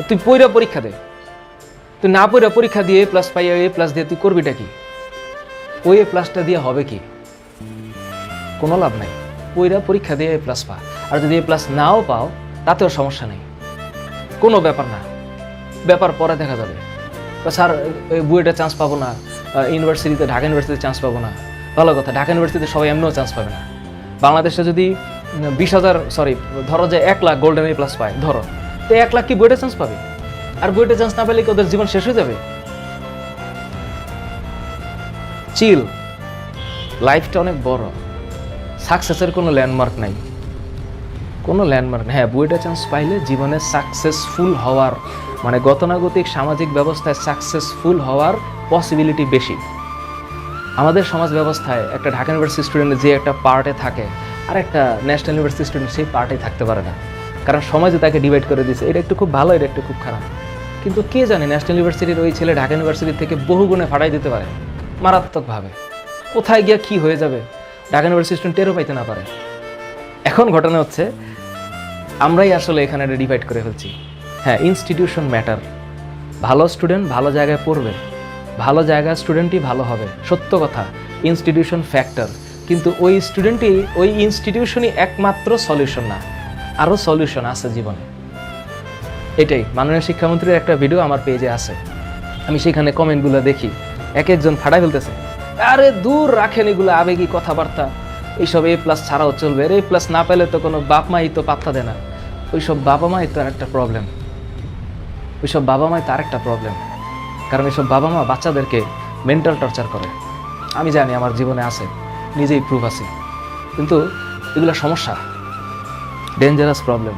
তুই পইরা পরীক্ষা দে, তুই না পইরা পরীক্ষা দিয়ে এ প্লাস পাইয়া এ প্লাস দিয়ে তুই করবিটা কি? ওই এ প্লাসটা দিয়ে হবে কি? কোনো লাভ নাই। পইরা পরীক্ষা দিয়ে এ প্লাস পা, আর যদি এ প্লাস নাও পাও তাতেও সমস্যা নেই, কোনো ব্যাপার না, ব্যাপার পরে দেখা যাবে। স্যার বুয়েটে চান্স পাবো না, ইউনিভার্সিটিতে ঢাকা ইউনিভার্সিটিতে চান্স পাবো না, ভালো কথা, ঢাকা ইউনিভার্সিটিতে সবাই এমনিও চান্স পাবে না। বাংলাদেশে যদি 20,000 ধরো যে 1 লাখ গোল্ডেন এ প্লাস পায়, ধরো তো 1 লাখ কি বুয়েটে চান্স পাবে? আর বুয়েটে চান্স না পেলে কি ওদের জীবন শেষ হয়ে যাবে? চিল, লাইফটা অনেক বড়, সাকসেসের কোনো ল্যান্ডমার্ক নাই, কোনো ল্যান্ডমার্ক নেই। হ্যাঁ, বুয়েটে চান্স পাইলে জীবনে সাকসেসফুল হওয়ার মানে গতানুগতিক সামাজিক ব্যবস্থায় সাকসেসফুল হওয়ার পসিবিলিটি বেশি। আমাদের সমাজ ব্যবস্থায় একটা ঢাকা ইউনিভার্সিটি স্টুডেন্ট যে একটা পার্টে থাকে আর একটা ন্যাশনাল ইউনিভার্সিটি স্টুডেন্ট সেই পার্টে থাকতে পারে না, কারণ সমাজে তাকে ডিভাইড করে দিয়েছে। এটা একটু খুব ভালো, এটা একটু খুব খারাপ। কিন্তু কে জানে ন্যাশনাল ইউনিভার্সিটির ওই ছেলে ঢাকা ইউনিভার্সিটির থেকে বহু গুণে ফাটাই দিতে পারে মারাত্মকভাবে। কোথায় গিয়া কি হয়ে যাবে ঢাকা ইউনিভার্সিটি স্টুডেন্ট টেরও পাইতে না পারে। এখন ঘটনা হচ্ছে আমরাই আসলে এখানে ডিভাইড করে ফেলছি। হ্যাঁ, ইনস্টিটিউশন ম্যাটার। ভালো স্টুডেন্ট ভালো জায়গায় পড়বে, ভালো জায়গায় স্টুডেন্টই ভালো হবে, সত্য কথা। ইনস্টিটিউশন ফ্যাক্টর, কিন্তু ওই স্টুডেন্টই ওই ইনস্টিটিউশনই একমাত্র সলিউশন না, আরও সলিউশন আছে জীবনে। এটাই মাননীয় শিক্ষামন্ত্রীর একটা ভিডিও আমার পেজে আছে, আমি সেখানে কমেন্টগুলো দেখি, এক একজন ফাটাই ফেলতেছে, আরে দূর রাখেন এগুলো আবেগী কথাবার্তা, এইসব এ প্লাস ছাড়াও চলবে, এ প্লাস না পেলে তো কোনো বাপ মাই তো পাত্তা দেয় না। ওইসব বাবা মাই তো একটা প্রবলেম, ওইসব বাবা মাই তার একটা প্রবলেম, কারণ এইসব বাবা মা বাচ্চাদেরকে মেন্টাল টর্চার করে। আমি জানি, আমার জীবনে আছে, নিজেই প্রুফ আছি, কিন্তু এগুলো সমস্যা, ডেঞ্জারাস প্রবলেম।